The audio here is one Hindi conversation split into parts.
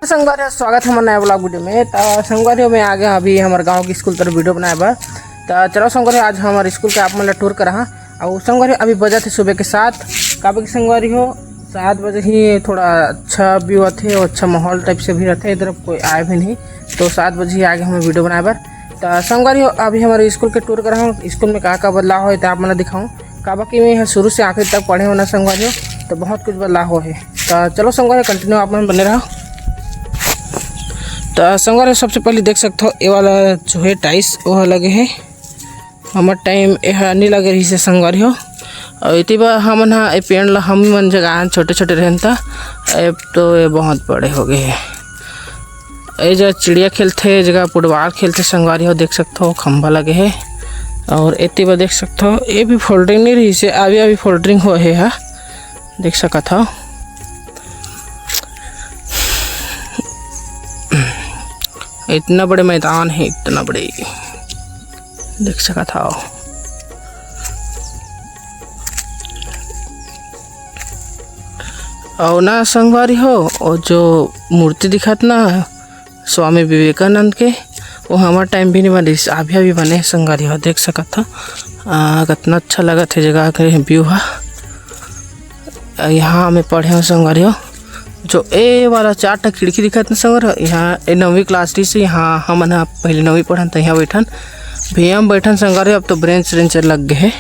संगवारी स्वागत है हमारे नया ब्लॉग वीडियो में। तो संगवारी में आ गया अभी हमारे गांव की स्कूल तर वीडियो बनाया बा। तो चलो संगवारी आज हमारे स्कूल के आप मतलब टूर करा और संगवारी अभी बजा थे सुबह के 7 काबे की संगवारी हो 7 बजे ही थोड़ा अच्छा व्यू थे और अच्छा माहौल टाइप से भी रहते इधर कोई आए भी नहीं। तो 7 बजे ही आगे हमें वीडियो बनाए बार। तो संगवारी अभी हमारे स्कूल के टूर करा हूँ। स्कूल में क्या बदलाव हो तो आप मतलब दिखाऊँ काबा की में शुरू से आखिर तक पढ़े होना संगवारी हो तो बहुत कुछ बदलाव हो है। तो चलो संगवारी कंटिन्यू आप बने रहो। तो संगवारी सबसे पहले देख सकते हो ये वाला जो है टाइल्स वह लगे है हमारे टाइम यह नहीं लगे रही से संगवारी हो। और इतनी बार हम ना पेड़ ला हम मन जगह छोटे छोटे रहता अब तो ये बहुत बड़े हो गए हैं। ये जगह चिड़िया खेलते जगह फुटबॉल खेलते संगवारी हो देख सकते हो खंभा लगे है। और इतनी बार देख सकते हो ये भी फोल्डरिंग नहीं रही से अभी अभी फोल्डरिंग हो है देख सका था। इतना बड़े मैदान है इतना बड़े देख सका था। और ना संगवारी हो और जो मूर्ति दिखात ना स्वामी विवेकानंद के वो हमारा टाइम भी नहीं बने अभी अभी बने संगवारी हो देख सका था। कितना अच्छा लगा थे जगह के व्यू है। यहाँ हमें पढ़े हो संगवारी हो जो ए वाला 4टा खिड़की दिखत ना संगवारी यहाँ 9वीं क्लास से यहाँ हम पहले 9वीं पढ़न तो यहाँ बैठन भैया हम बैठन संगवारी अब तो ब्रेंच रेंच लग गए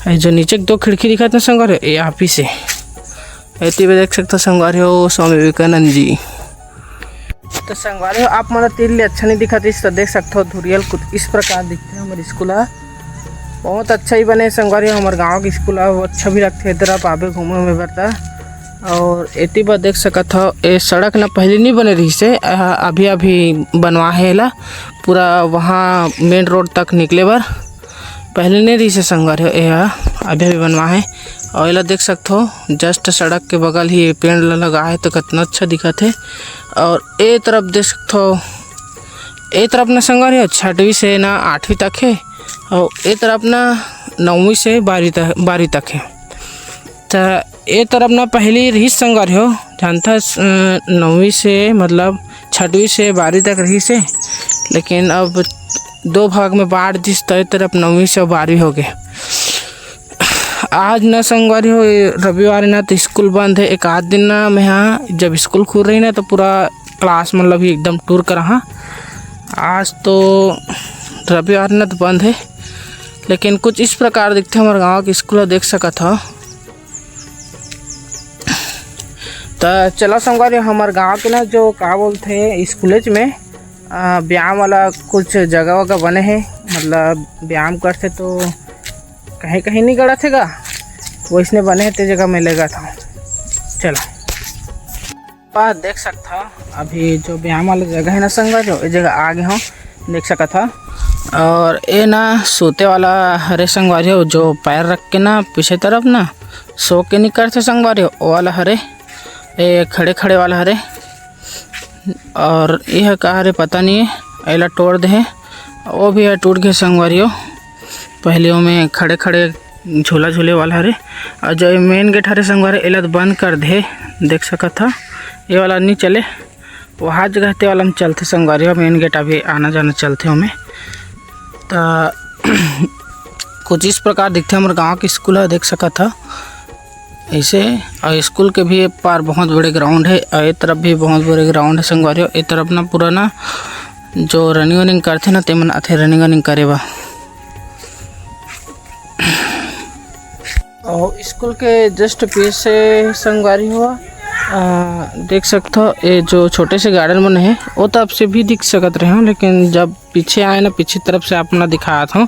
है। जो नीचे 2 खिड़की दिखत ना संगवारी ये आप ही से ऐती भी देख सकते हो संगवारी हो स्वामी विवेकानंद जी। तो संगवारी हो आप मतलब तीर अच्छा नहीं दिखा तो देख सकते हो धुरियल कुछ इस प्रकार दिखते हैं। हमारे स्कूल बहुत अच्छा ही बने संगवारी हो हमारे गाँव की स्कूल अच्छा भी लगते इधर आप आवे घूमे में बरता। और एती बार देख सकत हो ये सड़क ना पहले नहीं बने रही से अभी अभी बनवा है ला पूरा वहाँ मेन रोड तक निकले बार पहले नहीं रही से संगवारी हो अभी अभी बनवा है। और ये देख सकते हो जस्ट सड़क के बगल ही पेड़ लगा है तो कितना अच्छा दिखत है। और ए तरफ देख सकते हो ए तरफ ना संगवारी हो 6वीं से ना 8वीं तक है और ए तरफ ना 9वीं से 12वीं तक है। तो ये तरफ ना पहली रही संगवारी हो जानता 9वीं से मतलब 6वीं से 12वीं तक रही से लेकिन अब 2 भाग में बांट दिस तो तरफ 9वीं से 12वीं हो गए। आज ना संगवारी हो रविवार ना तो स्कूल बंद है एक आध दिन ना मैं यहाँ जब स्कूल खुल रही ना तो पूरा क्लास मतलब एकदम टूर करा। आज तो रविवार ना तो बंद है लेकिन कुछ इस प्रकार दिखते हमारे गाँव के स्कूल देख सका था। तो चलो संगवारी हमारे गांव के ना जो क्या बोलते हैं स्कूलेज में व्यायाम वाला कुछ जगह वगह बने हैं मतलब व्यायाम करते तो कहीं कहीं नहीं गड़ा थे वैसने बने तो जगह मिलेगा था। चलो बात देख सकता अभी जो व्यायाम वाला जगह है ना संगवारी इस जगह आगे हो देख सका था। और ये ना सोते वाला हरे संगवारी हो जो पैर रख के ना पीछे तरफ ना सो के नहीं करते संगवारी हो वो वाला हरे ये खड़े खड़े वाला हरे। और यह कहा हरे पता नहीं है एला तोड़ दे वो भी है टूट गए संगवारी हो पहले में खड़े खड़े झूला झूले वाला हरे। और जो मेन गेट हरे संगवारी एला तो बंद कर दे देख सका था ये वाला नहीं चले वहाँ जगह ते वाला हम चलते संगवारी हो मेन गेट अभी आना जाना चलते हमें। तो कुछ इस प्रकार दिखते हमारे गाँव की स्कूल है देख सका था ऐसे। और स्कूल के भी पार बहुत बड़े ग्राउंड है और एक तरफ भी बहुत बड़े ग्राउंड है संगवारी हो। एक तरफ ना पूरा ना जो रनिंग वनिंग करते ना ते मन आते रनिंग वनिंग करे बा। और स्कूल के जस्ट पीछे संगवारी हुआ देख सकते हो ये जो छोटे से गार्डन बने हैं वो तो आपसे भी दिख सकत रहे हो लेकिन जब पीछे आए ना पीछे तरफ से अपना दिखाया था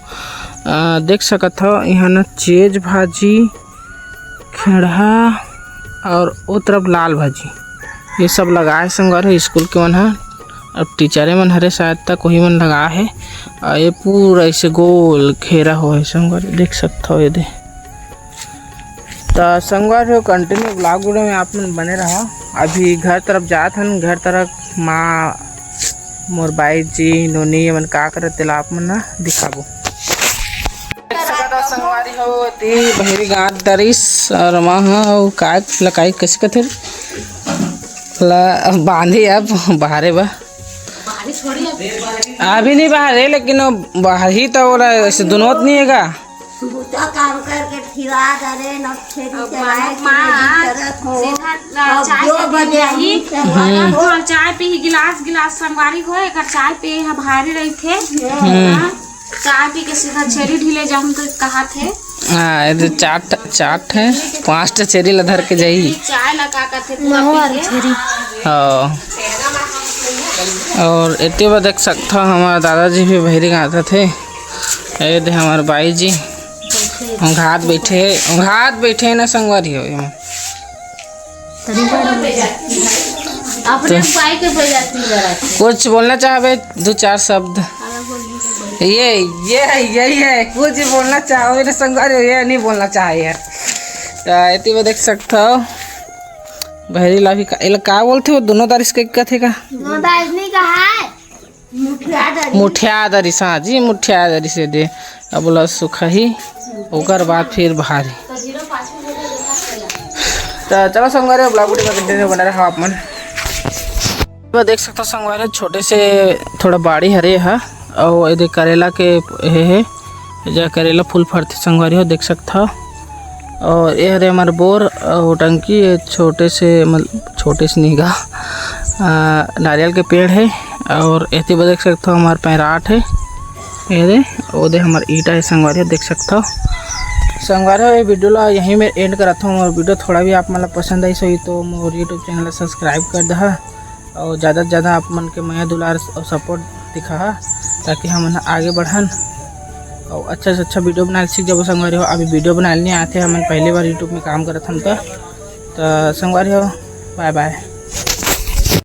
देख सकत हो यहाँ ना चेज भाजी खेड़ा और वो तरफ लाल भाजी ये सब लगाए संगवारी स्कूल के मन है। अब टीचरे मन हरे शायद तक वही मन लगा है और ये पूरा ऐसे गोल घेरा हो है संगवारी देख सकते हो ये दे। तो संगवारी हो कंटिन्यू ब्लॉग वीडियो में आप मन बने रहो। अभी घर तरफ जात हन घर तरफ माँ मोर बाई जी नोनी मन का करत तेला आप मन ना दिखाबो। संगवारी हो ती बहरी गाँव दरिस और माँ काय लकाई कैसे कथे ला बांधी अब बाहरे बा अभी नहीं बाहर है, लेकिन वो बाहर ही तो बोला ऐसे दोनों नहीं है का काम करके फिरा डरे न चाय पी गिलास गिलास संगवारी हो एक चाय पे भारी रही थे। चाय पी के सीधा चेरी ढीले जाऊँ तो कहा थे हाँ ये चाट है 5 चेरी लधर के जाई चाय लगा कर थे और इतने बार देख सकता हूँ हमारे दादाजी भी बहरी गाते थे। ये दे हमारे बाई जी घात बैठे ना संगवारी हो अपने पाई के बजाती कुछ बोलना चाहे 2-4 शब्द यही है कुछ बोलना चाहो ना संगवारी हो ये नहीं बोलना चाहे यार। इतनी बार देख सकता हो बहरी लाभी का बोलते हो दोनों दारिश का थे का मुठिया दरिस हाँ जी मुठिया दरिस से दे अब बोला सुखा ही ओकर बाद फिर भारी तो चलो संगवारी ब्लॉग वीडियो बना रहा आप मन देख सकते हो संगवारी छोटे से थोड़ा बाड़ी हरे है और ये करेला के है जो करेला फूल फरते संगवारी हो देख सकता हो। और ये हरे हमारे बोर और टंकी छोटे से निगाह नारियल के पेड़ है। और ऐसे देख सकते हो हमारे पैराट है ये दे हमारे ईटा है संगवारी देख सकता हो। संगवारी ये वीडियो ला यहीं में एंड करता हूँ और वीडियो थोड़ा भी आप मतलब पसंद आई सही तो मोर यूट्यूब चैनल सब्सक्राइब कर दहा और ज़्यादा से ज़्यादा आप मन के माया दुलार और सपोर्ट दिखा ताकि हम आगे बढ़न और अच्छा से अच्छा वीडियो बना सीख जब संगवारी हो। अभी वीडियो बनाने नहीं आते हम पहली बार यूट्यूब में काम करत हम तो संगवारी हो बाय बाय।